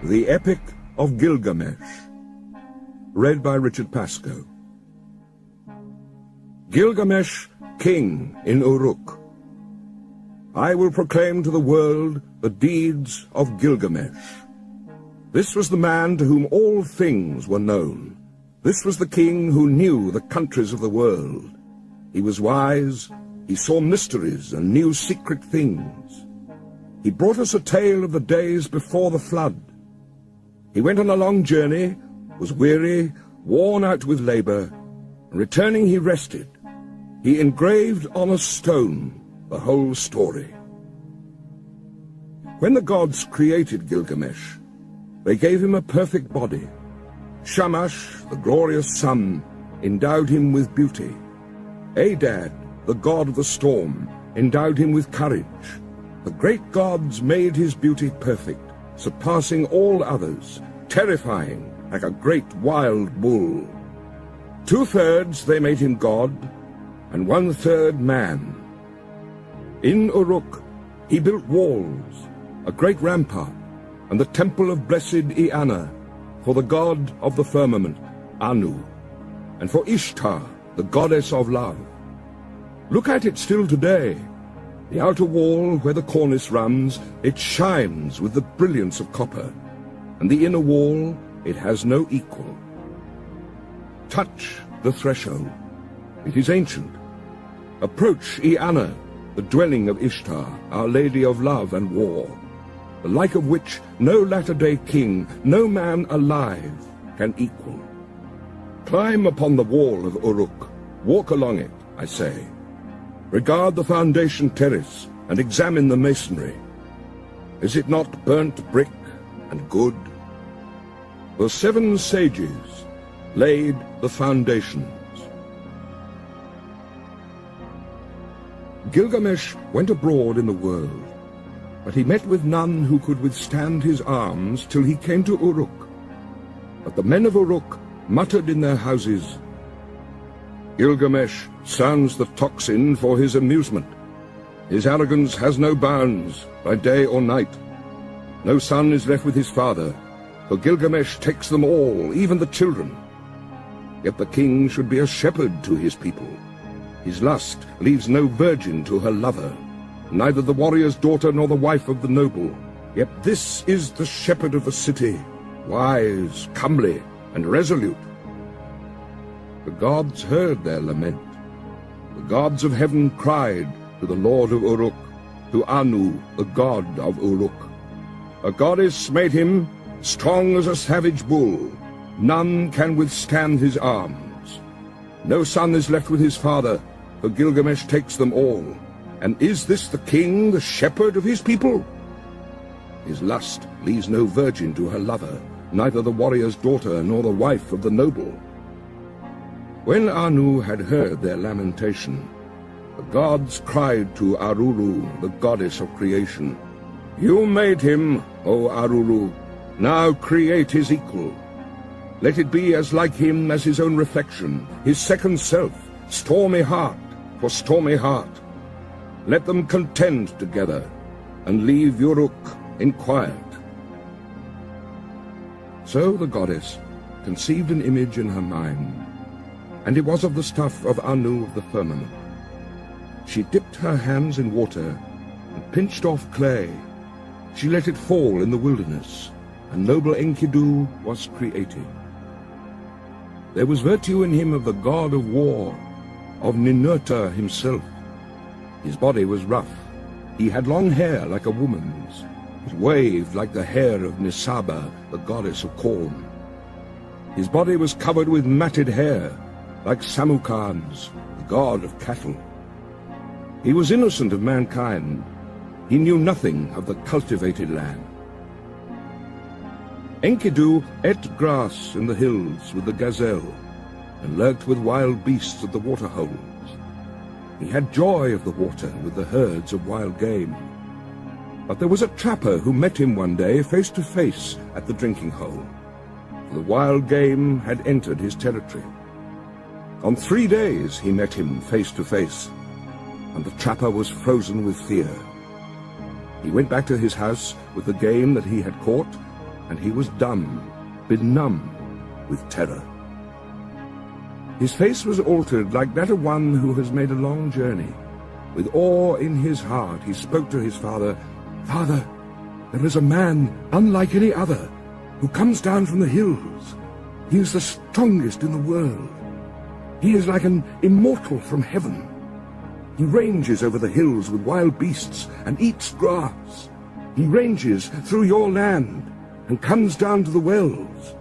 The Epic of Gilgamesh. Read by Richard Pascoe. Gilgamesh, king in Uruk. I will proclaim to the world the deeds of Gilgamesh. This was the man to whom all things were known. This was the king who knew the countries of the world. He was wise, he saw mysteries and knew secret things. He brought us a tale of the days before the flood. He went on a long journey, was weary, worn out with labor, and returning he rested. He engraved on a stone the whole story. When the gods created Gilgamesh, they gave him a perfect body. Shamash, the glorious sun, endowed him with beauty. Adad, the god of the storm, endowed him with courage. The great gods made his beauty perfect, surpassing all others, terrifying like a great wild bull. 2/3 they made him god, and 1/3 man. In Uruk he built walls, a great rampart, and the temple of blessed Eanna, for the god of the firmament, Anu, and for Ishtar, the goddess of love. Look at it still today. The outer wall where the cornice runs, it shines with the brilliance of copper, and the inner wall, it has no equal. Touch the threshold. It is ancient. Approach Eanna, the dwelling of Ishtar, our lady of love and war, the like of which no latter-day king, no man alive, can equal. Climb upon the wall of Uruk, walk along it, I say. Regard the foundation terrace, and examine the masonry. Is it not burnt brick and good? The 7 sages laid the foundations. Gilgamesh went abroad in the world, but he met with none who could withstand his arms till he came to Uruk. But the men of Uruk muttered in their houses, Gilgamesh sounds the tocsin for his amusement. His arrogance has no bounds, by day or night. No son is left with his father, for Gilgamesh takes them all, even the children. Yet the king should be a shepherd to his people. His lust leaves no virgin to her lover, neither the warrior's daughter nor the wife of the noble. Yet this is the shepherd of the city, wise, comely, and resolute. The gods heard their lament. The gods of heaven cried to the lord of Uruk, to Anu, the god of Uruk. A goddess made him strong as a savage bull. None can withstand his arms. No son is left with his father, for Gilgamesh takes them all. And is this the king, the shepherd of his people? His lust leaves no virgin to her lover, neither the warrior's daughter nor the wife of the noble. When Anu had heard their lamentation, the gods cried to Aruru, the goddess of creation, You made him, O Aruru, now create his equal. Let it be as like him as his own reflection, his second self, stormy heart for stormy heart. Let them contend together, and leave Uruk in quiet. So the goddess conceived an image in her mind, and it was of the stuff of Anu of the firmament. She dipped her hands in water, and pinched off clay. She let it fall in the wilderness, and noble Enkidu was created. There was virtue in him of the god of war, of Ninurta himself. His body was rough. He had long hair like a woman's. It waved like the hair of Nisaba, the goddess of corn. His body was covered with matted hair, like Samukhard's, the god of cattle. He was innocent of mankind. He knew nothing of the cultivated land. Enkidu ate grass in the hills with the gazelle, and lurked with wild beasts at the waterholes. He had joy of the water with the herds of wild game. But there was a trapper who met him one day face to face at the drinking hole, for the wild game had entered his territory. On 3 days he met him face to face, and the trapper was frozen with fear. He went back to his house with the game that he had caught, and he was dumb, benumbed with terror. His face was altered like that of one who has made a long journey. With awe in his heart he spoke to his father, "Father, there is a man unlike any other, who comes down from the hills. He is the strongest in the world. He is like an immortal from heaven. He ranges over the hills with wild beasts and eats grass. He ranges through your land and comes down to the wells.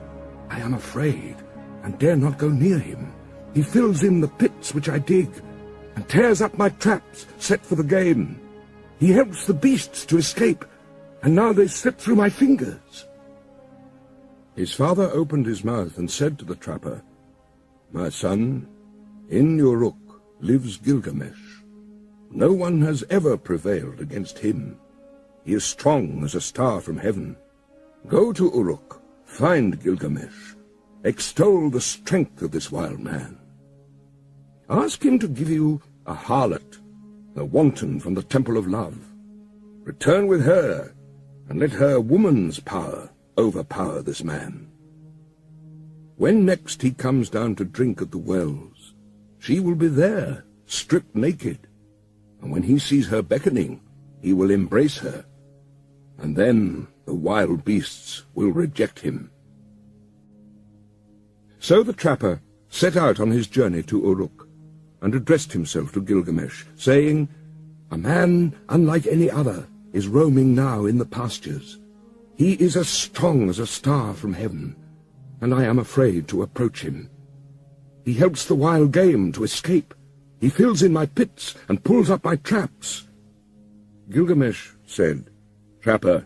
I am afraid and dare not go near him. He fills in the pits which I dig and tears up my traps set for the game. He helps the beasts to escape, and now they slip through my fingers." His father opened his mouth and said to the trapper, "My son, in Uruk lives Gilgamesh. No one has ever prevailed against him. He is strong as a star from heaven. Go to Uruk, find Gilgamesh, extol the strength of this wild man. Ask him to give you a harlot, a wanton from the temple of love. Return with her, and let her woman's power overpower this man. When next he comes down to drink at the wells, she will be there, stripped naked, and when he sees her beckoning, he will embrace her, and then the wild beasts will reject him." So the trapper set out on his journey to Uruk, and addressed himself to Gilgamesh, saying, "A man unlike any other is roaming now in the pastures. He is as strong as a star from heaven, and I am afraid to approach him. He helps the wild game to escape. He fills in my pits and pulls up my traps." Gilgamesh said, "Trapper,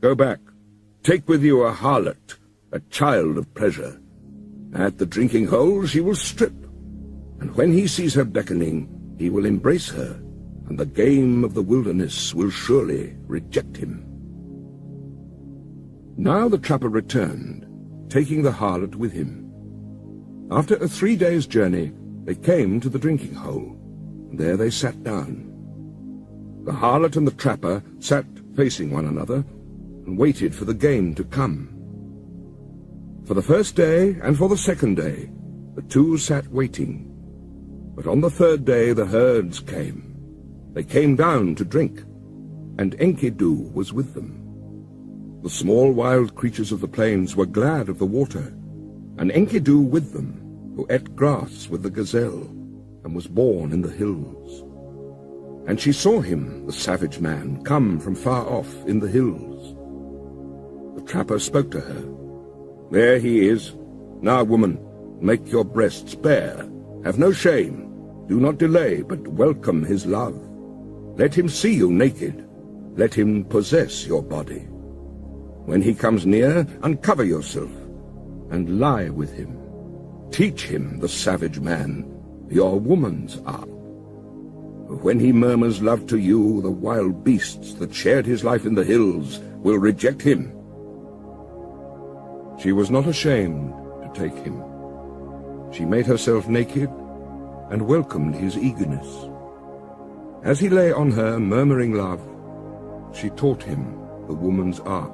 go back. Take with you a harlot, a child of pleasure. At the drinking hole she will strip, and when he sees her beckoning, he will embrace her, and the game of the wilderness will surely reject him." Now the trapper returned, taking the harlot with him. After a 3 days' journey, they came to the drinking hole, and there they sat down. The harlot and the trapper sat facing one another, and waited for the game to come. For the first day and for the second day, the two sat waiting. But on the third day the herds came. They came down to drink, and Enkidu was with them. The small wild creatures of the plains were glad of the water, and Enkidu with them, who ate grass with the gazelle, and was born in the hills. And she saw him, the savage man, come from far off in the hills. The trapper spoke to her. "There he is. Now, woman, make your breasts bare. Have no shame. Do not delay, but welcome his love. Let him see you naked. Let him possess your body. When he comes near, uncover yourself, and lie with him. Teach him, the savage man, your woman's art. When he murmurs love to you, the wild beasts that shared his life in the hills will reject him." She was not ashamed to take him. She made herself naked and welcomed his eagerness. As he lay on her, murmuring love, she taught him the woman's art.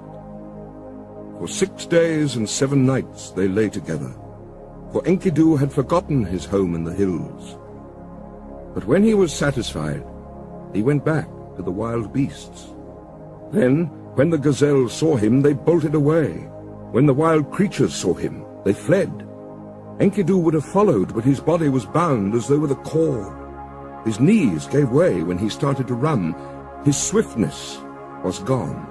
For 6 days and 7 nights they lay together, for Enkidu had forgotten his home in the hills. But when he was satisfied, he went back to the wild beasts. Then, when the gazelles saw him, they bolted away. When the wild creatures saw him, they fled. Enkidu would have followed, but his body was bound as though with a cord. His knees gave way when he started to run. His swiftness was gone.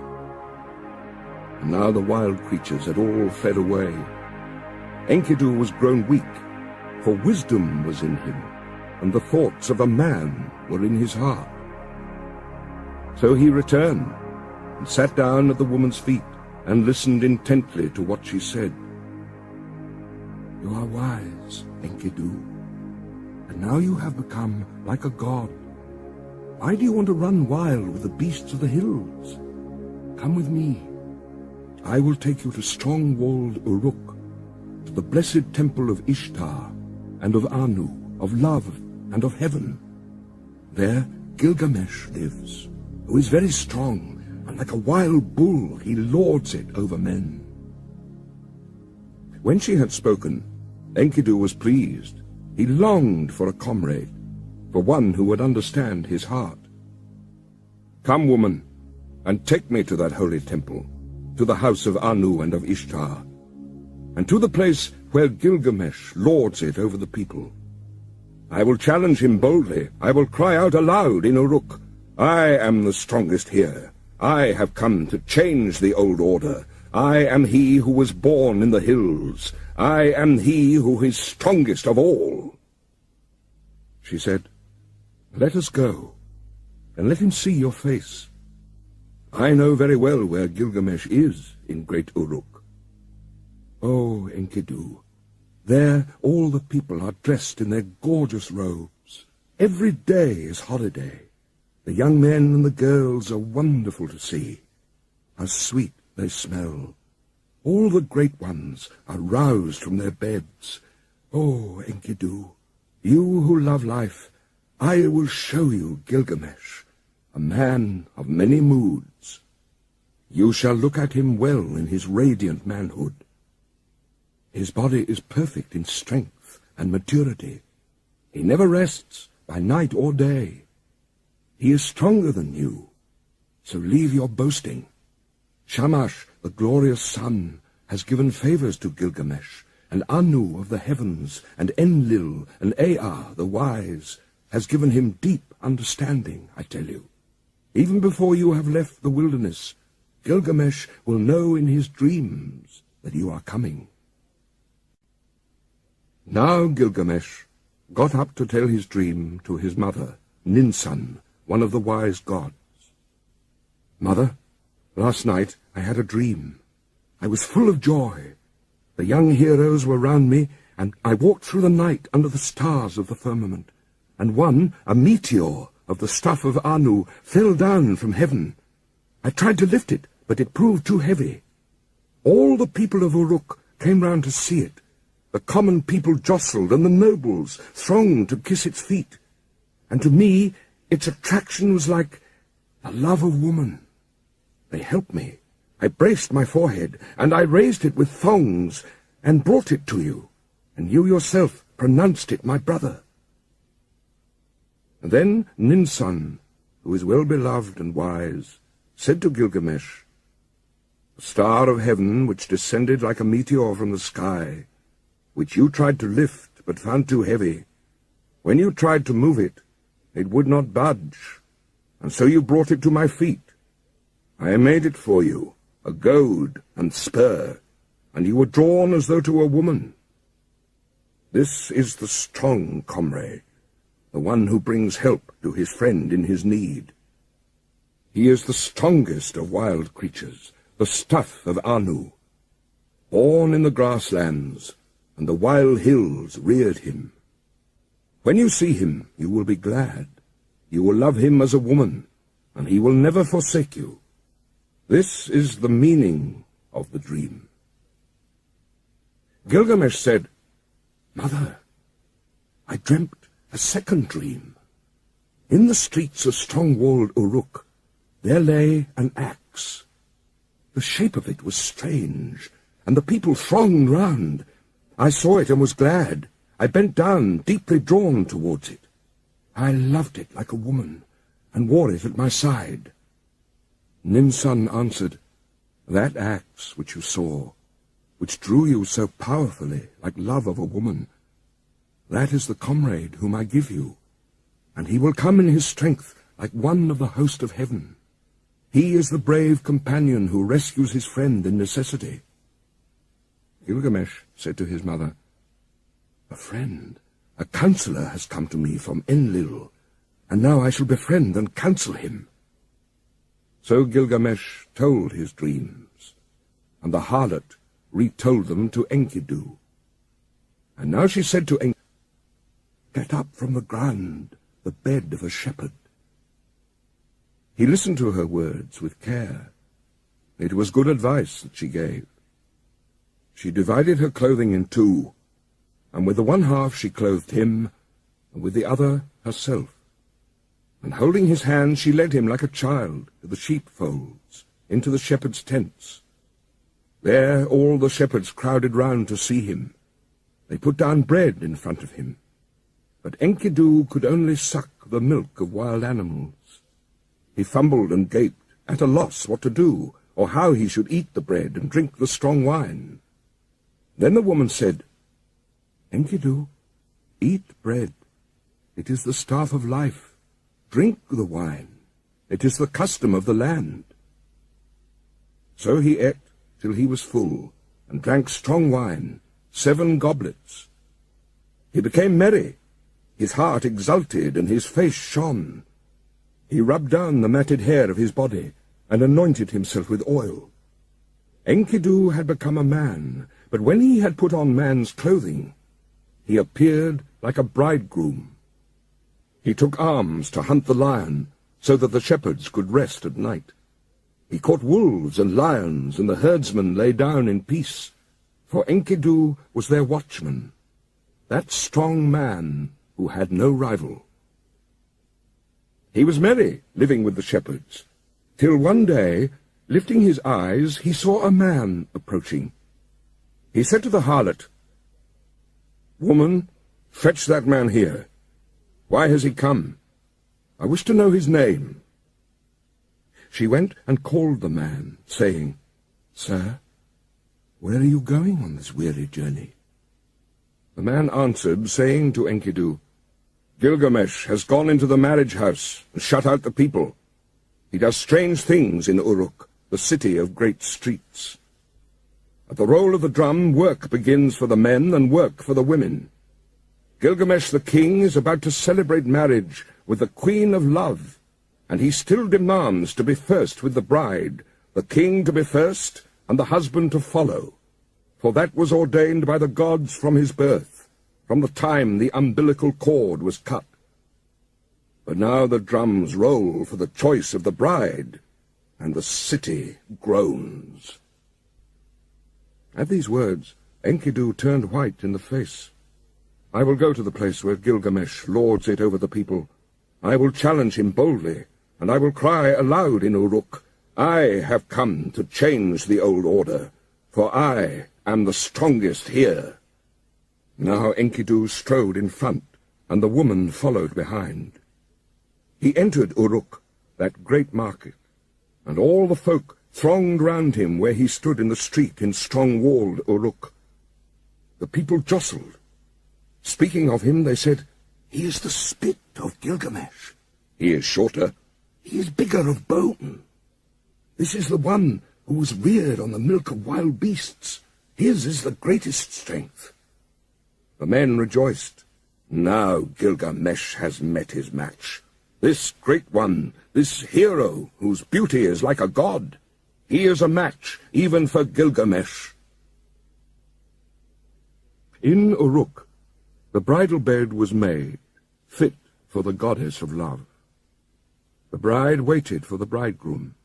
And now the wild creatures had all fled away. Enkidu was grown weak, for wisdom was in him, and the thoughts of a man were in his heart. So he returned, and sat down at the woman's feet, and listened intently to what she said. "You are wise, Enkidu, and now you have become like a god. Why do you want to run wild with the beasts of the hills? Come with me. I will take you to strong-walled Uruk, to the blessed temple of Ishtar, and of Anu, of love, and of heaven. There Gilgamesh lives, who is very strong, and like a wild bull he lords it over men. When she had spoken, Enkidu was pleased. He longed for a comrade, for one who would understand his heart. "Come, woman, and take me to that holy temple, to the house of Anu and of Ishtar, and to the place where Gilgamesh lords it over the people. I will challenge him boldly. I will cry out aloud in Uruk, 'I am the strongest here. I have come to change the old order. I am he who was born in the hills. I am he who is strongest of all.'" She said, "Let us go, and let him see your face. I know very well where Gilgamesh is in great Uruk." "Oh, Enkidu, there all the people are dressed in their gorgeous robes. Every day is holiday. The young men and the girls are wonderful to see. How sweet they smell. All the great ones are roused from their beds. Oh, Enkidu, you who love life, I will show you Gilgamesh, a man of many moods. You shall look at him well in his radiant manhood. His body is perfect in strength and maturity. He never rests by night or day. He is stronger than you, so leave your boasting. Shamash, the glorious sun, has given favors to Gilgamesh, and Anu of the heavens, and Enlil, and Ea, the wise, has given him deep understanding, I tell you. Even before you have left the wilderness, Gilgamesh will know in his dreams that you are coming." Now Gilgamesh got up to tell his dream to his mother, Ninsun, one of the wise gods. "Mother, last night I had a dream. I was full of joy. The young heroes were round me, and I walked through the night under the stars of the firmament, and one, a meteor of the stuff of Anu, fell down from heaven. I tried to lift it, but it proved too heavy. All the people of Uruk came round to see it. The common people jostled, and the nobles thronged to kiss its feet. And to me, its attraction was like the love of woman. They helped me. I braced my forehead, and I raised it with thongs, and brought it to you, and you yourself pronounced it my brother." And then Ninsun, who is well beloved and wise, said to Gilgamesh, "The star of heaven which descended like a meteor from the sky, which you tried to lift but found too heavy, when you tried to move it, it would not budge, and so you brought it to my feet. I made it for you, a goad and spur, and you were drawn as though to a woman. This is the strong comrade, the one who brings help to his friend in his need. He is the strongest of wild creatures, the stuff of Anu. Born in the grasslands, and the wild hills reared him. When you see him, you will be glad. You will love him as a woman, and he will never forsake you. This is the meaning of the dream." Gilgamesh said, "Mother, I dreamt a second dream. In the streets of strong-walled Uruk, there lay an axe. The shape of it was strange, and the people thronged round. I saw it and was glad. I bent down, deeply drawn towards it. I loved it like a woman, and wore it at my side." Ninsun answered, "That axe which you saw, which drew you so powerfully, like love of a woman, that is the comrade whom I give you, and he will come in his strength like one of the host of heaven. He is the brave companion who rescues his friend in necessity." Gilgamesh said to his mother, "A friend, a counselor has come to me from Enlil, and now I shall befriend and counsel him." So Gilgamesh told his dreams, and the harlot retold them to Enkidu. And now she said to Enki, "Get up from the ground, the bed of a shepherd." He listened to her words with care. It was good advice that she gave. She divided her clothing in two, and with the one half she clothed him, and with the other herself. And holding his hand, she led him like a child to the sheepfolds, into the shepherd's tents. There all the shepherds crowded round to see him. They put down bread in front of him. But Enkidu could only suck the milk of wild animals. He fumbled and gaped, at a loss what to do, or how he should eat the bread and drink the strong wine. Then the woman said, "Enkidu, eat bread. It is the staff of life. Drink the wine. It is the custom of the land." So he ate till he was full, and drank strong wine, 7 goblets. He became merry. His heart exulted, and his face shone. He rubbed down the matted hair of his body, and anointed himself with oil. Enkidu had become a man, but when he had put on man's clothing, he appeared like a bridegroom. He took arms to hunt the lion, so that the shepherds could rest at night. He caught wolves and lions, and the herdsmen lay down in peace, for Enkidu was their watchman, that strong man who had no rival. He was merry, living with the shepherds, till one day, lifting his eyes, he saw a man approaching. He said to the harlot, "Woman, fetch that man here. Why has he come? I wish to know his name." She went and called the man, saying, "Sir, where are you going on this weary journey?" The man answered, saying to Enkidu, "Gilgamesh has gone into the marriage house and shut out the people. He does strange things in Uruk, the city of great streets. At the roll of the drum, work begins for the men and work for the women. Gilgamesh the king is about to celebrate marriage with the queen of love, and he still demands to be first with the bride, the king to be first, and the husband to follow, for that was ordained by the gods from his birth, from the time the umbilical cord was cut. But now the drums roll for the choice of the bride, and the city groans." At these words, Enkidu turned white in the face. "I will go to the place where Gilgamesh lords it over the people. I will challenge him boldly, and I will cry aloud in Uruk, 'I have come to change the old order, for I am the strongest here.'" Now Enkidu strode in front, and the woman followed behind. He entered Uruk, that great market, and all the folk thronged round him where he stood in the street in strong-walled Uruk. The people jostled. Speaking of him, they said, "He is the spit of Gilgamesh. He is shorter. He is bigger of bone. This is the one who was reared on the milk of wild beasts. His is the greatest strength." The men rejoiced. "Now Gilgamesh has met his match. This great one, this hero, whose beauty is like a god. He is a match even for Gilgamesh." In Uruk, the bridal bed was made, fit for the goddess of love. The bride waited for the bridegroom.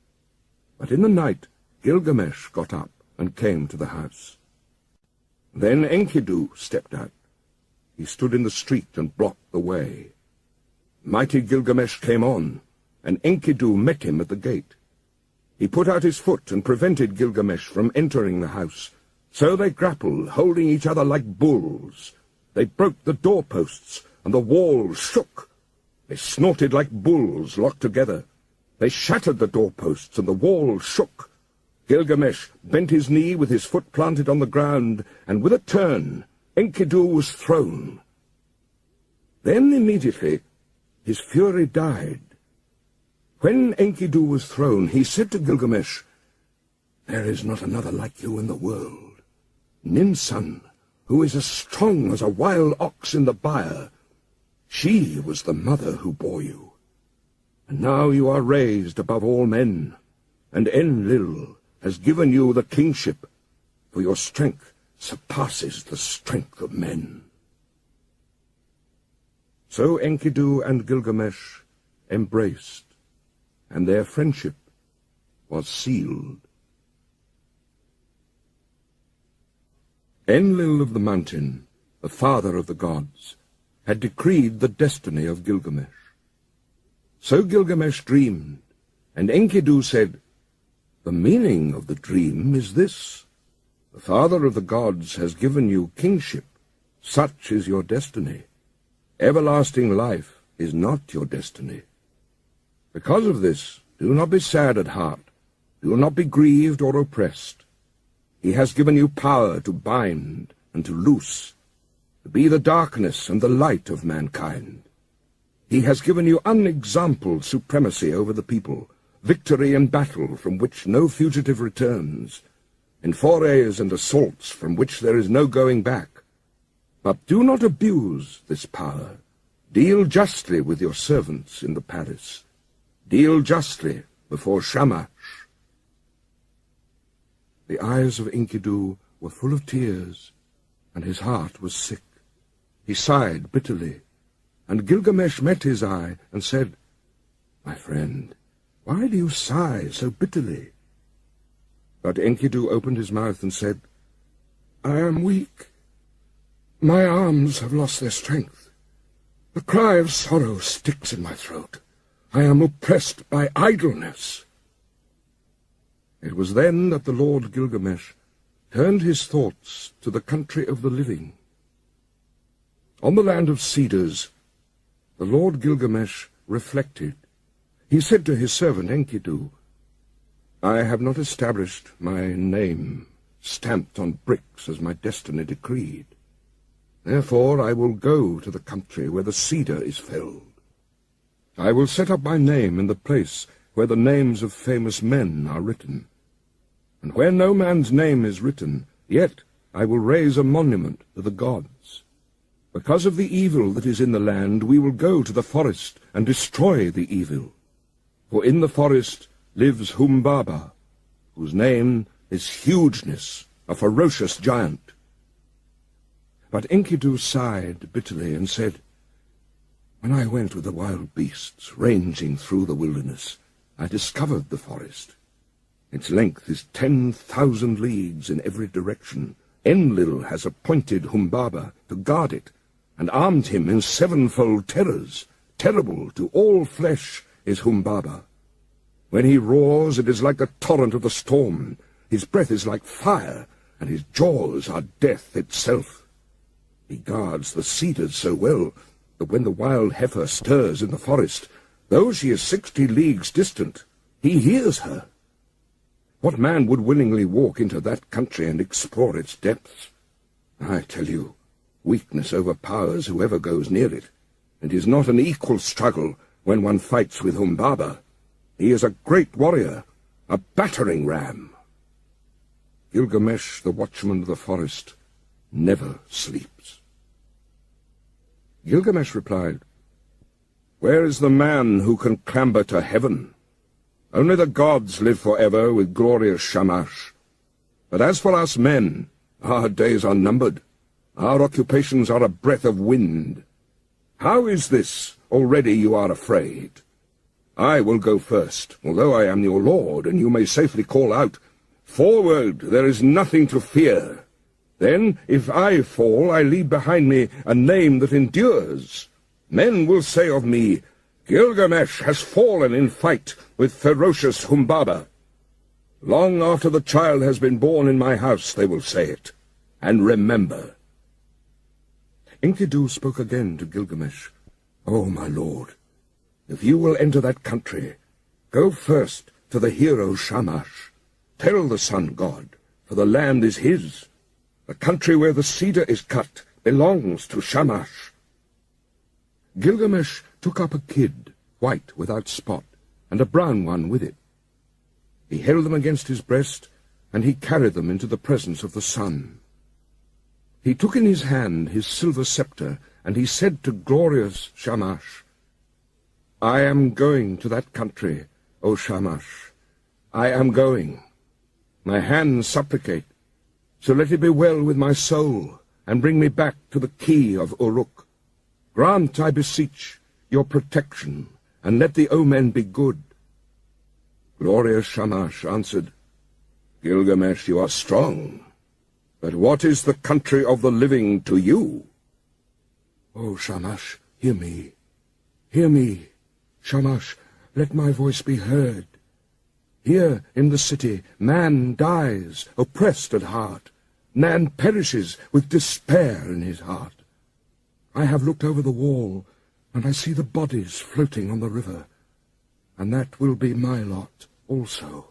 But in the night, Gilgamesh got up and came to the house. Then Enkidu stepped out. He stood in the street and blocked the way. Mighty Gilgamesh came on, and Enkidu met him at the gate. He put out his foot and prevented Gilgamesh from entering the house. So they grappled, holding each other like bulls. They broke the doorposts, and the walls shook. They snorted like bulls locked together. They shattered the doorposts, and the walls shook. Gilgamesh bent his knee with his foot planted on the ground, and with a turn, Enkidu was thrown. Then immediately his fury died. When Enkidu was thrown, he said to Gilgamesh, "There is not another like you in the world. Ninsun, who is as strong as a wild ox in the byre, she was the mother who bore you. And now you are raised above all men, and Enlil has given you the kingship, for your strength surpasses the strength of men." So Enkidu and Gilgamesh embraced, and their friendship was sealed. Enlil of the mountain, the father of the gods, had decreed the destiny of Gilgamesh. So Gilgamesh dreamed, and Enkidu said, "The meaning of the dream is this. The Father of the gods has given you kingship. Such is your destiny. Everlasting life is not your destiny. Because of this, do not be sad at heart. Do not be grieved or oppressed. He has given you power to bind and to loose, to be the darkness and the light of mankind. He has given you unexampled supremacy over the people, victory in battle from which no fugitive returns, in forays and assaults from which there is no going back. But do not abuse this power. Deal justly with your servants in the palace. Deal justly before Shamash. The eyes of Enkidu were full of tears, and his heart was sick. He sighed bitterly, and Gilgamesh met his eye and said, "My friend, why do you sigh so bitterly?" But Enkidu opened his mouth and said, "I am weak. My arms have lost their strength. The cry of sorrow sticks in my throat. I am oppressed by idleness." It was then that the Lord Gilgamesh turned his thoughts to the country of the living. On the land of cedars, the Lord Gilgamesh reflected. He said to his servant Enkidu, "I have not established my name stamped on bricks as my destiny decreed. Therefore I will go to the country where the cedar is felled. I will set up my name in the place where the names of famous men are written. And where no man's name is written, yet I will raise a monument to the gods. Because of the evil that is in the land, we will go to the forest and destroy the evil. For in the forest lives Humbaba, whose name is Hugeness, a ferocious giant." But Enkidu sighed bitterly and said, "When I went with the wild beasts ranging through the wilderness, I discovered the forest. Its length is 10,000 leagues in every direction. Enlil has appointed Humbaba to guard it, and armed him in 7-fold terrors. Terrible to all flesh is Humbaba. When he roars, it is like the torrent of the storm. His breath is like fire, and his jaws are death itself. He guards the cedars so well that when the wild heifer stirs in the forest, though she is 60 leagues distant, he hears her. What man would willingly walk into that country and explore its depths? I tell you, weakness overpowers whoever goes near it. It is not an equal struggle when one fights with Humbaba. He is a great warrior, a battering ram." Gilgamesh, the watchman of the forest, never sleeps. Gilgamesh replied, "Where is the man who can clamber to heaven? Only the gods live forever with glorious Shamash. But as for us men, our days are numbered. Our occupations are a breath of wind. How is this? Already you are afraid. I will go first, although I am your lord, and you may safely call out, 'Forward, there is nothing to fear.' Then, if I fall, I leave behind me a name that endures. Men will say of me, 'Gilgamesh has fallen in fight with ferocious Humbaba.' Long after the child has been born in my house, they will say it. And remember." Enkidu spoke again to Gilgamesh, "O my lord, if you will enter that country, go first to the hero Shamash. Tell the sun god, for the land is his. The country where the cedar is cut belongs to Shamash." Gilgamesh took up a kid, white without spot, and a brown one with it. He held them against his breast, and he carried them into the presence of the sun. He took in his hand his silver scepter, and he said to glorious Shamash, "I am going to that country, O Shamash. I am going. My hands supplicate, so let it be well with my soul, and bring me back to the key of Uruk. Grant, I beseech, your protection, and let the omen be good." Glorious Shamash answered, "Gilgamesh, you are strong, but what is the country of the living to you?" "O Shamash, hear me. Hear me. Shamash, let my voice be heard. Here in the city man dies, oppressed at heart, Man perishes with despair in his heart. I have looked over the wall, and I see the bodies floating on the river, and that will be my lot also.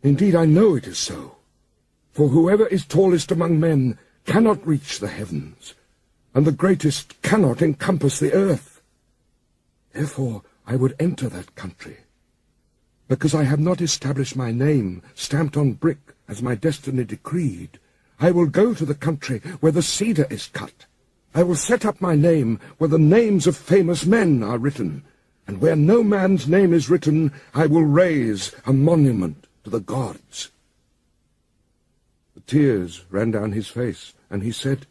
Indeed, I know it is so, for whoever is tallest among men cannot reach the heavens, and the greatest cannot encompass the earth. Therefore I would enter that country, because I have not established my name stamped on brick as my destiny decreed. I will go to the country where the cedar is cut. I will set up my name where the names of famous men are written, and where no man's name is written, I will raise a monument to the gods. The tears ran down his face, and he said,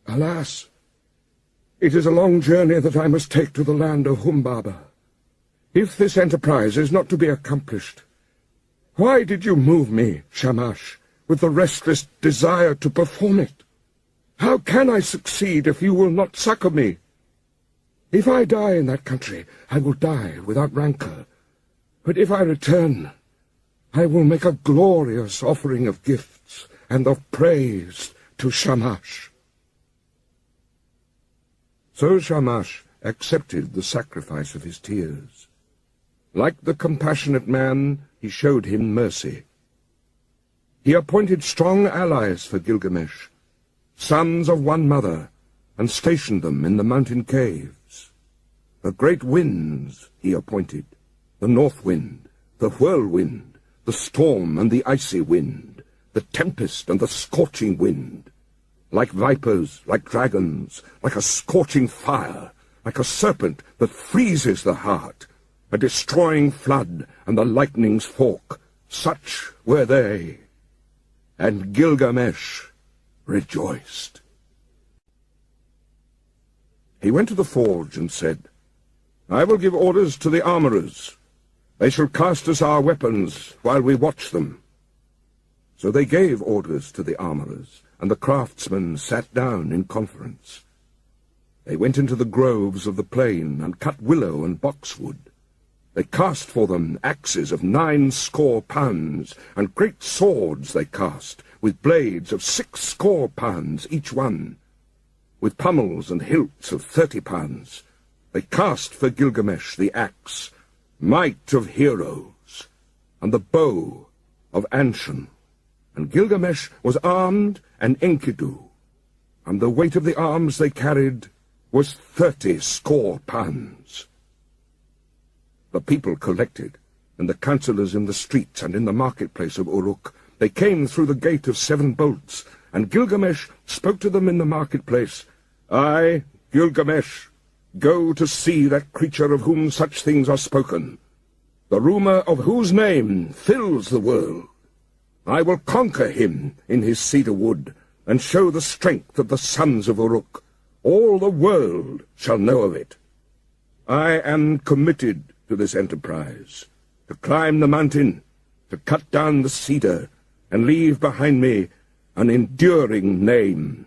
Alas, it is a long journey that I must take to the land of Humbaba. If this enterprise is not to be accomplished, why did you move me, Shamash, with the restless desire to perform it? How can I succeed if you will not succor me? If I die in that country, I will die without rancor. But if I return, I will make a glorious offering of gifts and of praise to Shamash. So Shamash accepted the sacrifice of his tears. Like the compassionate man, he showed him mercy. He appointed strong allies for Gilgamesh, sons of one mother, and stationed them in the mountain caves. The great winds he appointed, the north wind, the whirlwind, the storm and the icy wind, the tempest and the scorching wind, like vipers, like dragons, like a scorching fire, like a serpent that freezes the heart, a destroying flood and the lightning's fork, such were they. And Gilgamesh rejoiced. He went to the forge and said, I will give orders to the armorers. They shall cast us our weapons while we watch them. So they gave orders to the armorers, and the craftsmen sat down in conference. They went into the groves of the plain and cut willow and boxwood. They cast for them axes of 90 pounds, and great swords they cast, with blades of 60 pounds each one, with pommels and hilts of 30 pounds. They cast for Gilgamesh the axe, might of heroes, and the bow of Anshan. And Gilgamesh was armed, and Enkidu, and the weight of the arms they carried was 30 pounds. The people collected, and the councillors in the streets and in the marketplace of Uruk. They came through the gate of 7 bolts, and Gilgamesh spoke to them in the marketplace. I, Gilgamesh, go to see that creature of whom such things are spoken, the rumour of whose name fills the world. I will conquer him in his cedar wood, and show the strength of the sons of Uruk. All the world shall know of it. I am committed to this enterprise, to climb the mountain, to cut down the cedar, and leave behind me an enduring name.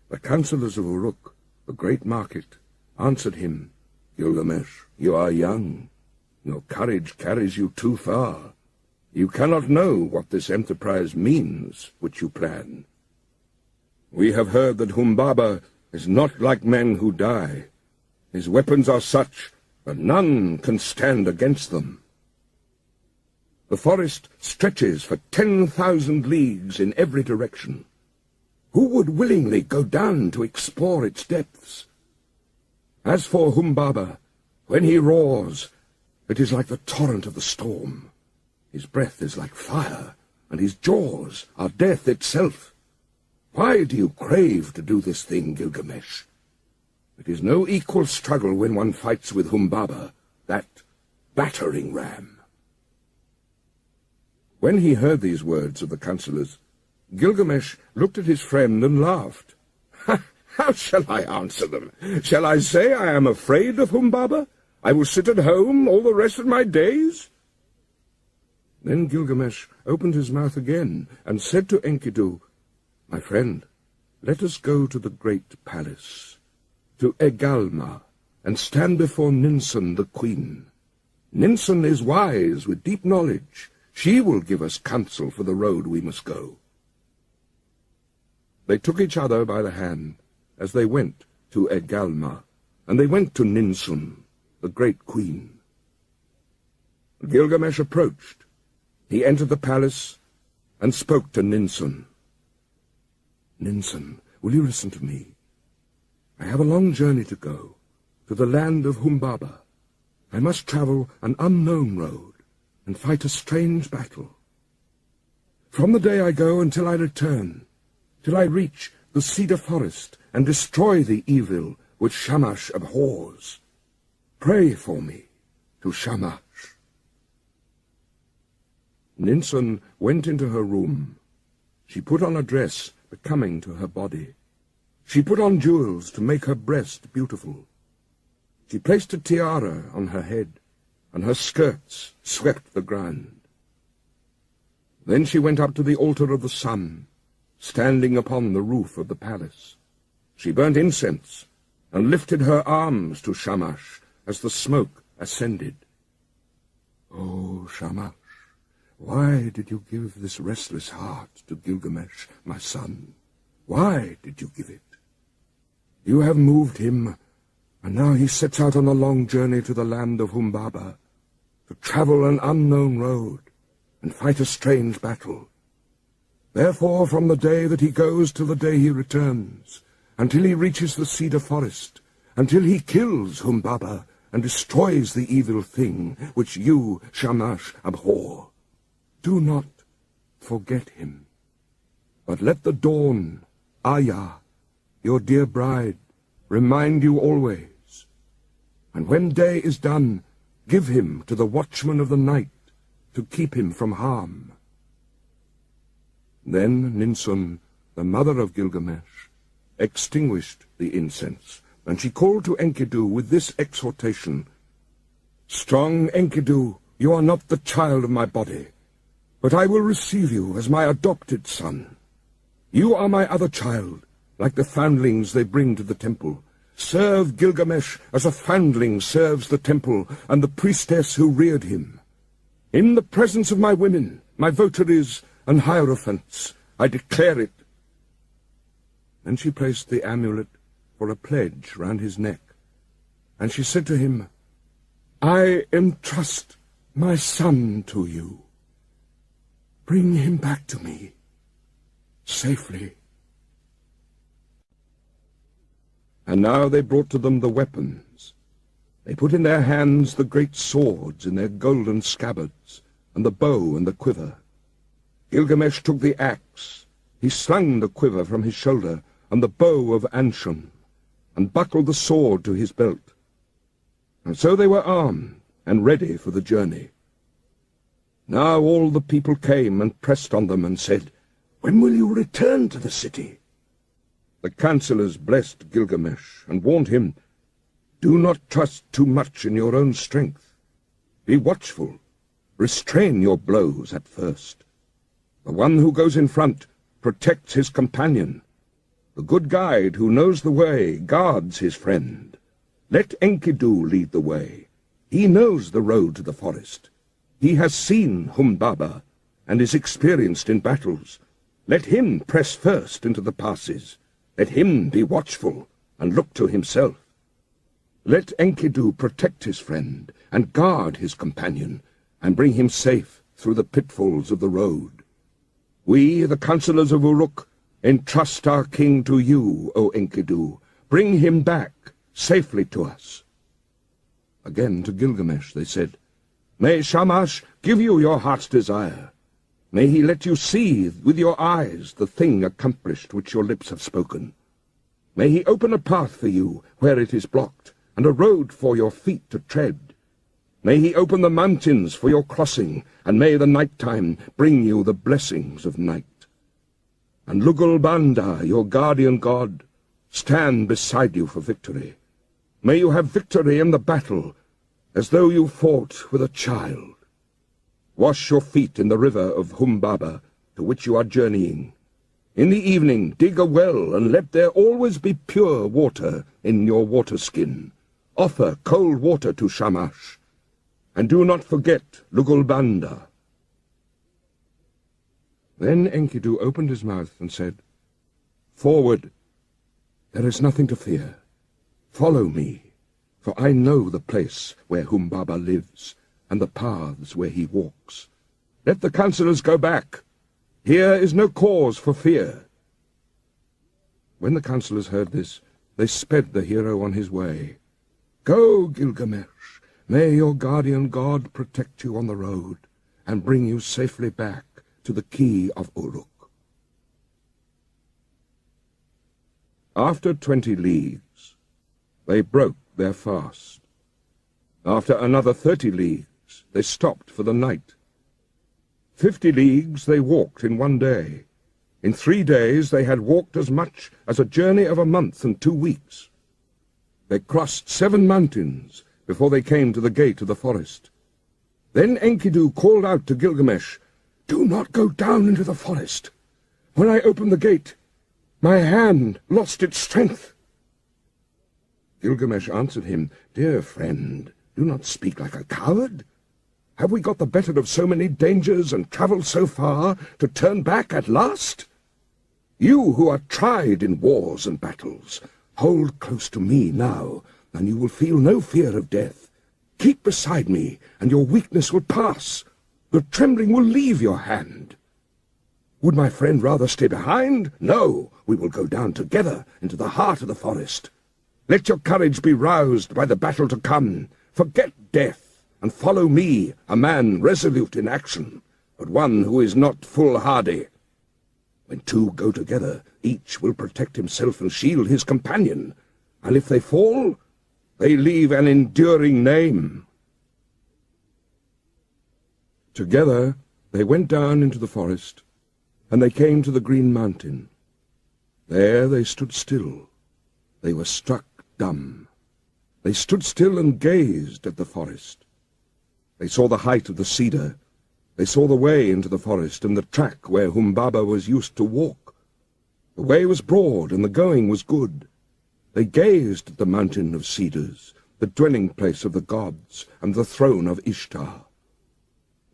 The councillors of Uruk, the great market, answered him, Gilgamesh, you are young. Your courage carries you too far. You cannot know what this enterprise means which you plan. We have heard that Humbaba is not like men who die. His weapons are such that none can stand against them. The forest stretches for 10,000 leagues in every direction. Who would willingly go down to explore its depths? As for Humbaba, when he roars, it is like the torrent of the storm. His breath is like fire, and his jaws are death itself. Why do you crave to do this thing, Gilgamesh? It is no equal struggle when one fights with Humbaba, that battering ram. When he heard these words of the councillors, Gilgamesh looked at his friend and laughed. How shall I answer them? Shall I say I am afraid of Humbaba? I will sit at home all the rest of my days? Then Gilgamesh opened his mouth again and said to Enkidu, My friend, let us go to the great palace, to Egalma, and stand before Ninsun the queen. Ninsun is wise with deep knowledge. She will give us counsel for the road we must go. They took each other by the hand as they went to Egalma, and they went to Ninsun, the great queen. Gilgamesh approached. He entered the palace and spoke to Ninsun. "Ninsun, will you listen to me? I have a long journey to go, to the land of Humbaba. I must travel an unknown road and fight a strange battle. From the day I go until I return, till I reach the cedar forest and destroy the evil which Shamash abhors. Pray for me to Shamash." Ninsun went into her room. She put on a dress becoming to her body. She put on jewels to make her breast beautiful. She placed a tiara on her head, and her skirts swept the ground. Then she went up to the altar of the sun, standing upon the roof of the palace. She burnt incense and lifted her arms to Shamash as the smoke ascended. "Oh, Shamash, why did you give this restless heart to Gilgamesh, my son? Why did you give it? You have moved him, and now he sets out on a long journey to the land of Humbaba, to travel an unknown road and fight a strange battle. Therefore, from the day that he goes till the day he returns, until he reaches the cedar forest, until he kills Humbaba and destroys the evil thing which you, Shamash, abhor, do not forget him, but let the dawn, Aya, your dear bride, remind you always. And when day is done, give him to the watchman of the night to keep him from harm." Then Ninsun, the mother of Gilgamesh, extinguished the incense, and she called to Enkidu with this exhortation: "Strong Enkidu, you are not the child of my body, but I will receive you as my adopted son. You are my other child, like the foundlings they bring to the temple. Serve Gilgamesh as a foundling serves the temple and the priestess who reared him. In the presence of my women, my votaries and hierophants, I declare it." Then she placed the amulet for a pledge round his neck, and she said to him, "I entrust my son to you. Bring him back to me safely." And now they brought to them the weapons. They put in their hands the great swords in their golden scabbards, and the bow and the quiver. Gilgamesh took the axe. He slung the quiver from his shoulder, and the bow of Anshun, and buckled the sword to his belt. And so they were armed and ready for the journey. Now all the people came and pressed on them and said, "When will you return to the city?" The councillors blessed Gilgamesh and warned him, "Do not trust too much in your own strength. Be watchful. Restrain your blows at first. The one who goes in front protects his companion. The good guide who knows the way guards his friend. Let Enkidu lead the way. He knows the road to the forest. He has seen Humbaba and is experienced in battles. Let him press first into the passes. Let him be watchful and look to himself. Let Enkidu protect his friend and guard his companion and bring him safe through the pitfalls of the road. We, the councillors of Uruk, entrust our king to you, O Enkidu. Bring him back safely to us." Again to Gilgamesh they said, "May Shamash give you your heart's desire. May he let you see with your eyes the thing accomplished which your lips have spoken. May he open a path for you where it is blocked, and a road for your feet to tread. May he open the mountains for your crossing, and may the night-time bring you the blessings of night. And Lugal Banda, your guardian god, stand beside you for victory. May you have victory in the battle, as though you fought with a child. Wash your feet in the river of Humbaba, to which you are journeying. In the evening dig a well, and let there always be pure water in your water-skin. Offer cold water to Shamash, and do not forget Lugalbanda." Then Enkidu opened his mouth and said, Forward! There is nothing to fear. Follow me, for I know the place where Humbaba lives, and the paths where he walks. Let the councillors go back. Here is no cause for fear." When the councillors heard this, they sped the hero on his way. "Go, Gilgamesh. May your guardian god protect you on the road, and bring you safely back to the key of Uruk." After 20 leagues, they broke their fast. After another 30 leagues, they stopped for the night. 50 leagues they walked in one day. In 3 days they had walked as much as a journey of a month and 2 weeks. They crossed 7 mountains before they came to the gate of the forest. Then Enkidu called out to Gilgamesh, "Do not go down into the forest. When I opened the gate, my hand lost its strength." Gilgamesh answered him, "Dear friend, do not speak like a coward. Have we got the better of so many dangers and travelled so far to turn back at last? You who are tried in wars and battles, hold close to me now, and you will feel no fear of death. Keep beside me, and your weakness will pass. The trembling will leave your hand. Would my friend rather stay behind? No, we will go down together into the heart of the forest. Let your courage be roused by the battle to come. Forget death, and follow me, a man resolute in action, but one who is not foolhardy. When 2 go together, each will protect himself and shield his companion, and if they fall, they leave an enduring name." Together they went down into the forest, and they came to the green mountain. There they stood still. They were struck dumb. They stood still and gazed at the forest. They saw the height of the cedar. They saw the way into the forest and the track where Humbaba was used to walk. The way was broad and the going was good. They gazed at the mountain of cedars, the dwelling place of the gods and the throne of Ishtar.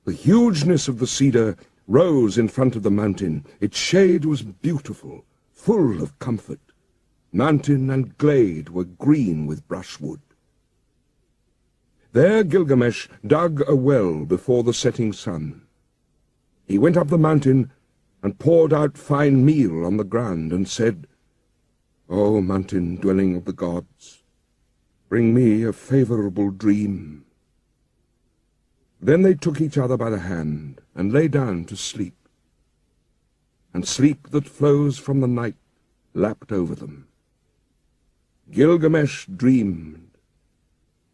The hugeness of the cedar rose in front of the mountain. Its shade was beautiful, full of comfort. Mountain and glade were green with brushwood. There Gilgamesh dug a well before the setting sun. He went up the mountain and poured out fine meal on the ground and said, "O mountain dwelling of the gods, bring me a favourable dream." Then they took each other by the hand and lay down to sleep. And sleep that flows from the night lapped over them. Gilgamesh dreamed,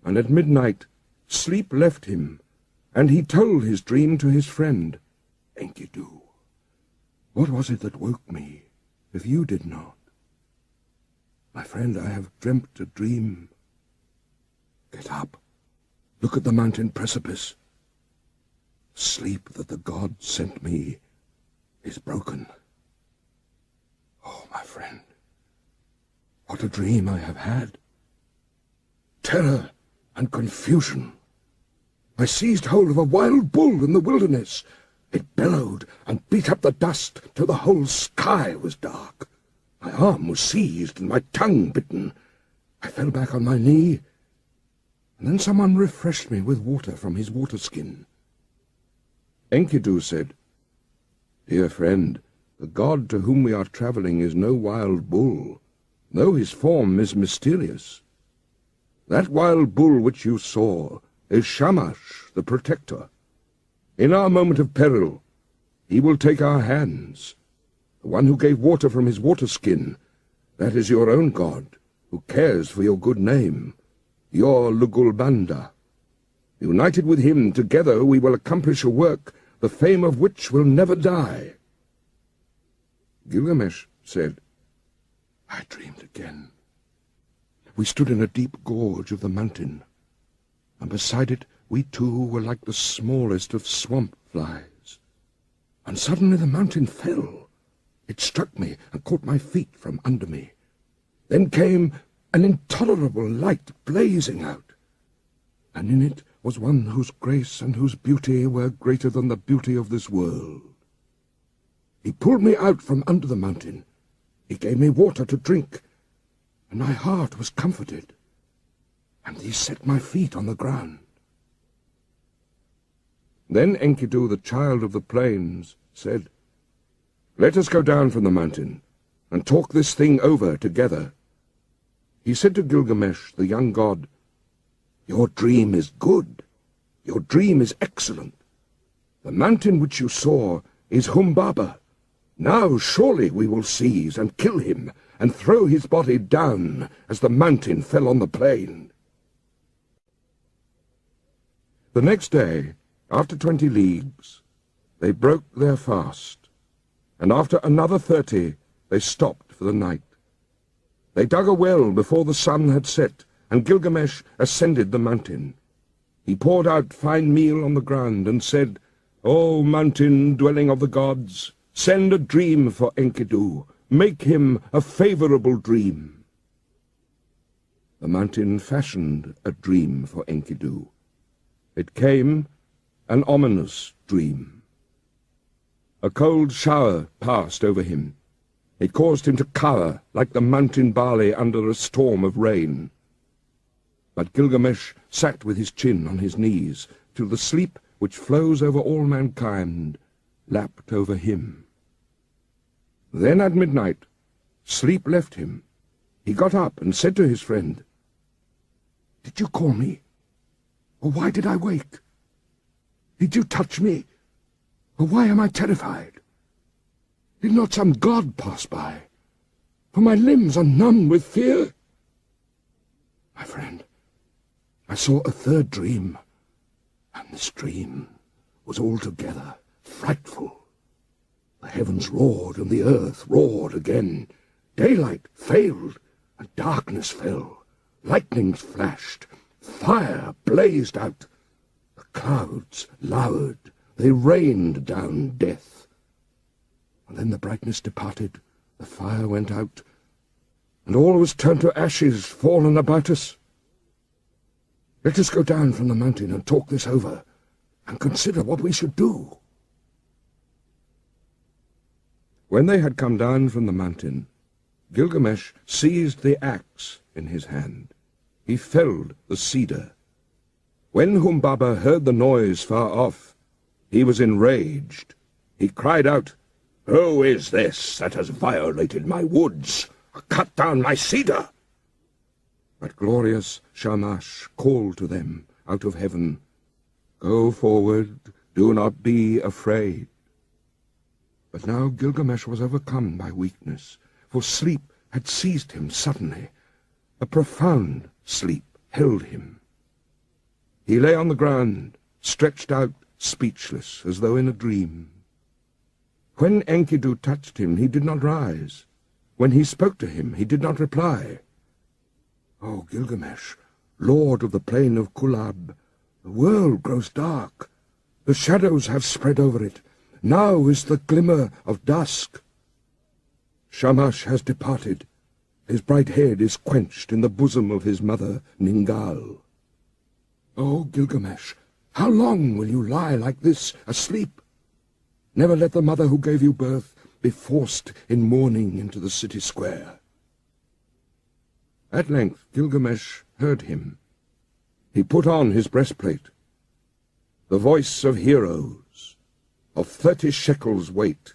and at midnight sleep left him, and he told his dream to his friend, "Enkidu, what was it that woke me, if you did not? My friend, I have dreamt a dream. Get up, look at the mountain precipice. Sleep that the god sent me is broken. Oh, my friend, what a dream I have had! Terror and confusion. I seized hold of a wild bull in the wilderness. It bellowed and beat up the dust till the whole sky was dark. My arm was seized and my tongue bitten. I fell back on my knee, and then someone refreshed me with water from his water skin." Enkidu said, "Dear friend, the god to whom we are travelling is no wild bull, though his form is mysterious. That wild bull which you saw is Shamash, the protector. In our moment of peril, he will take our hands. The one who gave water from his water skin, that is your own god, who cares for your good name, your Lugulbanda. United with him, together we will accomplish a work, the fame of which will never die." Gilgamesh said, "I dreamed again. We stood in a deep gorge of the mountain, and beside it we two were like the smallest of swamp flies. And suddenly the mountain fell. It struck me and caught my feet from under me. Then came an intolerable light blazing out, and in it was one whose grace and whose beauty were greater than the beauty of this world. He pulled me out from under the mountain. He gave me water to drink, and my heart was comforted, and he set my feet on the ground. Then Enkidu, the child of the plains, said, "Let us go down from the mountain, and talk this thing over together." He said to Gilgamesh, the young god, "Your dream is good. Your dream is excellent. The mountain which you saw is Humbaba. Now surely we will seize and kill him, and throw his body down as the mountain fell on the plain." The next day, after 20 leagues, they broke their fast, and after another 30 they stopped for the night. They dug a well before the sun had set, and Gilgamesh ascended the mountain. He poured out fine meal on the ground and said, "O mountain dwelling of the gods, send a dream for Enkidu. Make him a favorable dream." The mountain fashioned a dream for Enkidu. It came an ominous dream. A cold shower passed over him. It caused him to cower like the mountain barley under a storm of rain. But Gilgamesh sat with his chin on his knees, till the sleep which flows over all mankind lapped over him. Then at midnight sleep left him. He got up and said to his friend, "Did you call me? Or why did I wake? Did you touch me? Or why am I terrified? Did not some god pass by? For my limbs are numb with fear." "My friend, I saw a third dream, and this dream was altogether frightful. The heavens roared, and the earth roared again. Daylight failed, and darkness fell. Lightnings flashed, fire blazed out. The clouds lowered, they rained down death. And then the brightness departed, the fire went out, and all was turned to ashes fallen about us. Let us go down from the mountain and talk this over, and consider what we should do." When they had come down from the mountain, Gilgamesh seized the axe in his hand. He felled the cedar. When Humbaba heard the noise far off, he was enraged. He cried out, "Who is this that has violated my woods, cut down my cedar?" But glorious Shamash called to them out of heaven, "Go forward, do not be afraid." But now Gilgamesh was overcome by weakness, for sleep had seized him suddenly. A profound sleep held him. He lay on the ground, stretched out, speechless, as though in a dream. When Enkidu touched him, he did not rise. When he spoke to him, he did not reply. "O Gilgamesh, lord of the plain of Kulab, the world grows dark. The shadows have spread over it. Now is the glimmer of dusk. Shamash has departed. His bright head is quenched in the bosom of his mother, Ningal. O Gilgamesh, how long will you lie like this, asleep? Never let the mother who gave you birth be forced in mourning into the city square." At length Gilgamesh heard him. He put on his breastplate. The voice of heroes, of 30 shekels weight.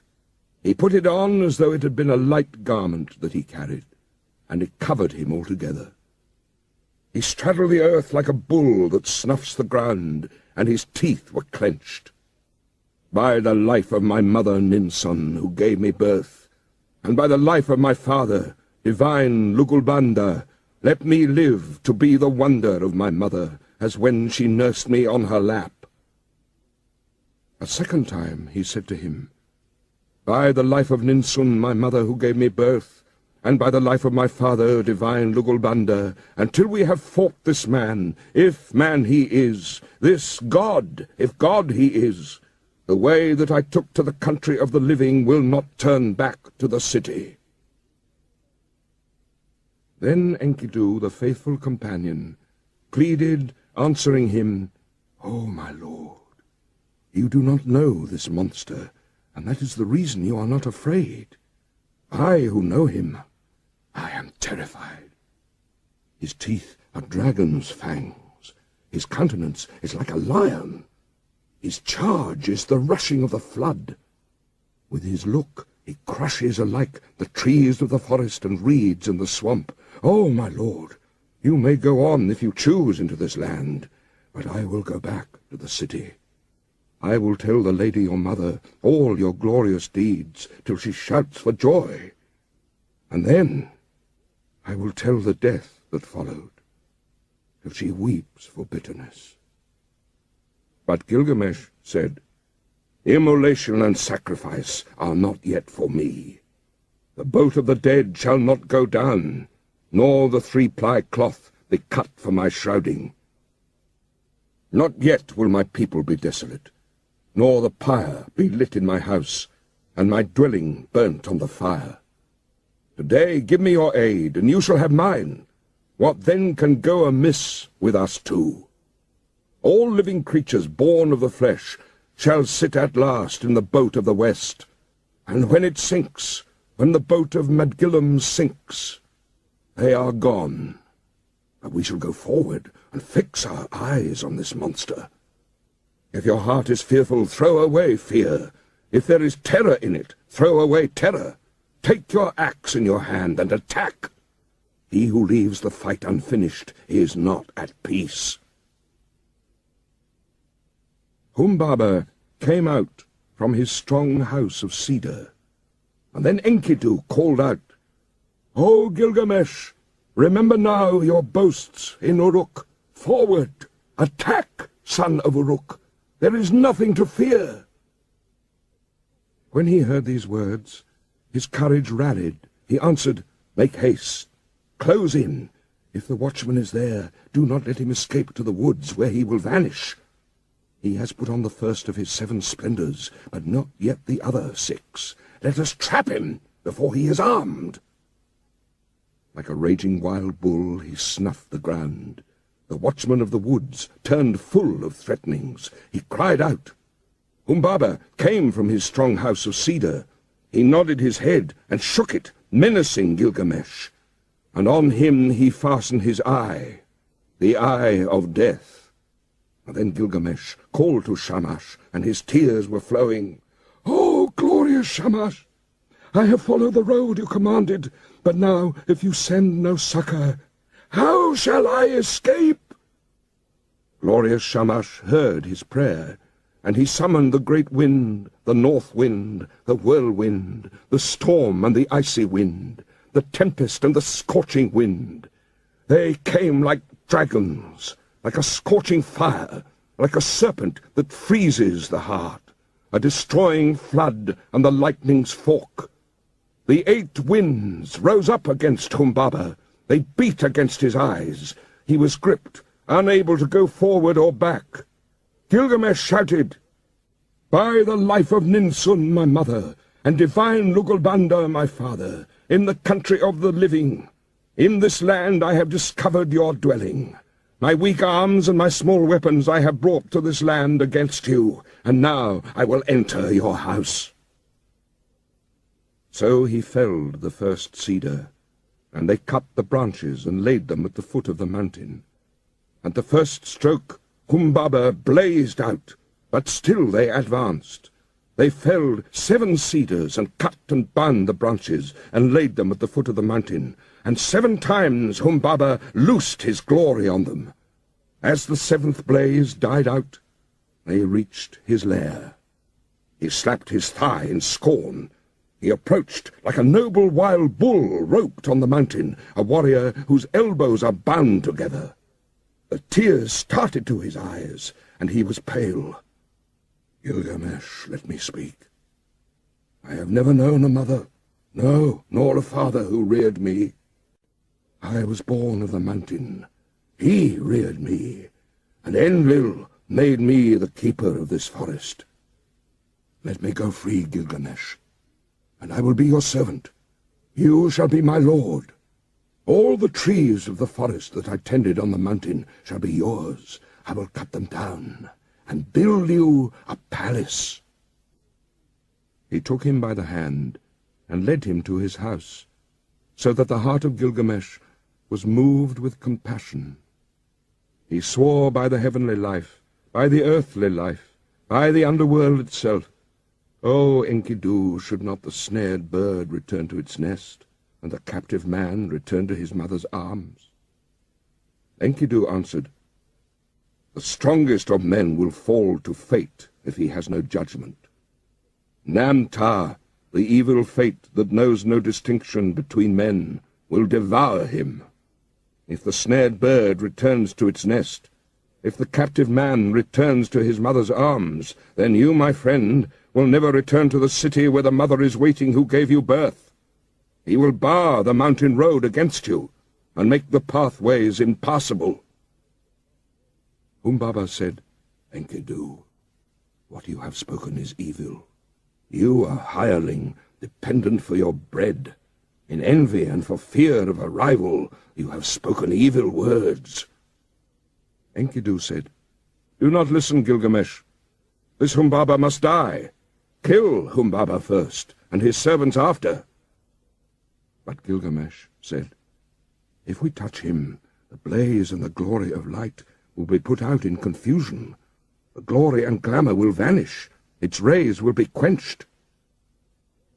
He put it on as though it had been a light garment that he carried, and it covered him altogether. He straddled the earth like a bull that snuffs the ground, and his teeth were clenched. "By the life of my mother Ninsun, who gave me birth, and by the life of my father, divine Lugulbanda, let me live to be the wonder of my mother, as when she nursed me on her lap." A second time he said to him, "By the life of Ninsun, my mother who gave me birth, and by the life of my father, divine Lugulbanda, until we have fought this man, if man he is, this god, if god he is, the way that I took to the country of the living will not turn back to the city." Then Enkidu, the faithful companion, pleaded, answering him, "O my lord, you do not know this monster, and that is the reason you are not afraid. I who know him, I am terrified. His teeth are dragon's fangs. His countenance is like a lion. His charge is the rushing of the flood. With his look he crushes alike the trees of the forest and reeds in the swamp. Oh, my lord, you may go on if you choose into this land, but I will go back to the city. I will tell the lady your mother all your glorious deeds till she shouts for joy. And then I will tell the death that followed, till she weeps for bitterness. But Gilgamesh said, Immolation and sacrifice are not yet for me. The boat of the dead shall not go down, nor the 3-ply cloth be cut for my shrouding. Not yet will my people be desolate, nor the pyre be lit in my house, and my dwelling burnt on the fire. Today give me your aid, and you shall have mine. What then can go amiss with us two? All living creatures born of the flesh shall sit at last in the boat of the west, and when it sinks, when the boat of Madgilum sinks, they are gone. But we shall go forward and fix our eyes on this monster. If your heart is fearful, throw away fear. If there is terror in it, throw away terror. Take your axe in your hand and attack. He who leaves the fight unfinished is not at peace. Humbaba came out from his strong house of cedar, and then Enkidu called out, O Gilgamesh, remember now your boasts in Uruk. Forward! Attack, son of Uruk! There is nothing to fear. When he heard these words, his courage rallied. He answered, Make haste. Close in. If the watchman is there, do not let him escape to the woods, where he will vanish. He has put on the first of his 7 splendors, but not yet the other 6. Let us trap him before he is armed. Like a raging wild bull, he snuffed the ground. The watchman of the woods turned full of threatenings. He cried out. Humbaba came from his strong house of cedar. He nodded his head and shook it, menacing Gilgamesh. And on him he fastened his eye, the eye of death. And then Gilgamesh called to Shamash, and his tears were flowing. "Oh, glorious Shamash! I have followed the road you commanded, but now, if you send no succor, how shall I escape?" Glorious Shamash heard his prayer, and he summoned the great wind, the north wind, the whirlwind, the storm and the icy wind, the tempest and the scorching wind. They came like dragons, like a scorching fire, like a serpent that freezes the heart, a destroying flood and the lightning's fork. The 8 winds rose up against Humbaba. They beat against his eyes. He was gripped, unable to go forward or back. Gilgamesh shouted, "By the life of Ninsun, my mother, and divine Lugalbanda, my father, in the country of the living, in this land I have discovered your dwelling. My weak arms and my small weapons I have brought to this land against you, and now I will enter your house." So he felled the first cedar, and they cut the branches and laid them at the foot of the mountain. At the first stroke Humbaba blazed out, but still they advanced. They felled 7 cedars and cut and bound the branches and laid them at the foot of the mountain, and 7 times Humbaba loosed his glory on them. As the 7th blaze died out, they reached his lair. He slapped his thigh in scorn. He approached like a noble wild bull roped on the mountain, a warrior whose elbows are bound together. The tears started to his eyes, and he was pale. "Gilgamesh, let me speak. I have never known a mother, no, nor a father who reared me. I was born of the mountain. He reared me, and Enlil made me the keeper of this forest. Let me go free, Gilgamesh, and I will be your servant. You shall be my lord. All the trees of the forest that I tended on the mountain shall be yours. I will cut them down and build you a palace." He took him by the hand and led him to his house, so that the heart of Gilgamesh was moved with compassion. He swore by the heavenly life, by the earthly life, by the underworld itself, O Enkidu, should not the snared bird return to its nest, and the captive man return to his mother's arms? Enkidu answered, The strongest of men will fall to fate if he has no judgment. Namtar, the evil fate that knows no distinction between men, will devour him. If the snared bird returns to its nest, if the captive man returns to his mother's arms, then you, my friend, will never return to the city where the mother is waiting who gave you birth. He will bar the mountain road against you, and make the pathways impassable. Humbaba said, Enkidu, what you have spoken is evil. You, a hireling, dependent for your bread. In envy and for fear of a rival, you have spoken evil words. Enkidu said, Do not listen, Gilgamesh. This Humbaba must die. Kill Humbaba first, and his servants after. But Gilgamesh said, If we touch him, the blaze and the glory of light will be put out in confusion. The glory and glamour will vanish. Its rays will be quenched.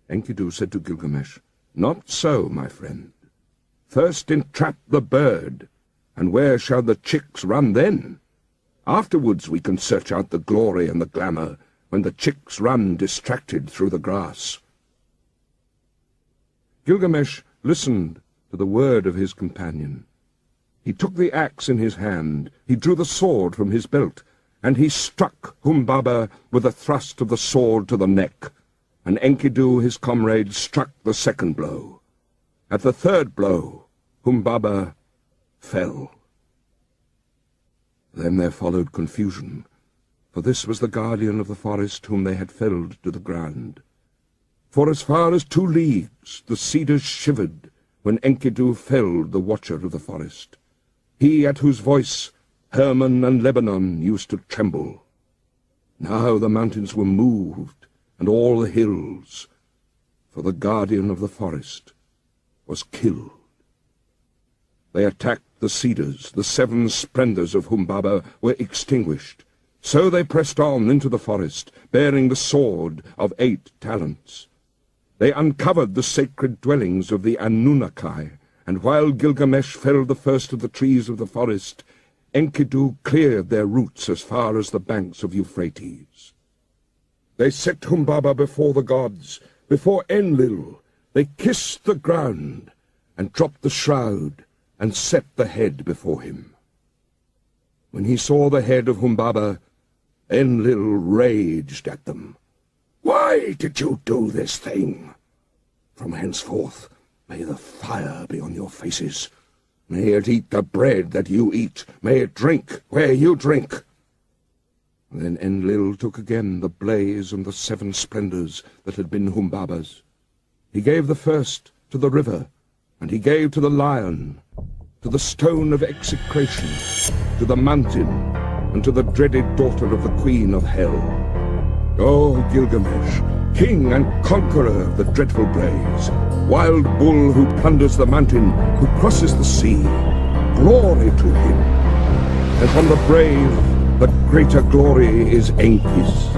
Enkidu said to Gilgamesh, Not so, my friend. First entrap the bird, and where shall the chicks run then? Afterwards we can search out the glory and the glamour, when the chicks run distracted through the grass. Gilgamesh listened to the word of his companion. He took the axe in his hand, he drew the sword from his belt, and he struck Humbaba with a thrust of the sword to the neck, and Enkidu, his comrade, struck the second blow. At the third blow, Humbaba fell. Then there followed confusion, for this was the guardian of the forest whom they had felled to the ground. For as far as 2 leagues the cedars shivered when Enkidu felled the watcher of the forest, he at whose voice Hermon and Lebanon used to tremble. Now the mountains were moved, and all the hills, for the guardian of the forest was killed. They attacked the cedars, the 7 splendors of Humbaba were extinguished. So they pressed on into the forest, bearing the sword of 8 talents. They uncovered the sacred dwellings of the Anunnaki, and while Gilgamesh felled the first of the trees of the forest, Enkidu cleared their roots as far as the banks of Euphrates. They set Humbaba before the gods, before Enlil. They kissed the ground, and dropped the shroud, and set the head before him. When he saw the head of Humbaba, Enlil raged at them. Why did you do this thing? From henceforth may the fire be on your faces. May it eat the bread that you eat. May it drink where you drink. Then Enlil took again the blaze and the 7 splendors that had been Humbaba's. He gave the first to the river, and he gave to the lion, to the stone of execration, to the mountain, and to the dreaded daughter of the queen of hell. O Gilgamesh, king and conqueror of the dreadful blaze, wild bull who plunders the mountain, who crosses the sea, glory to him. And from the brave, the greater glory is Enki's.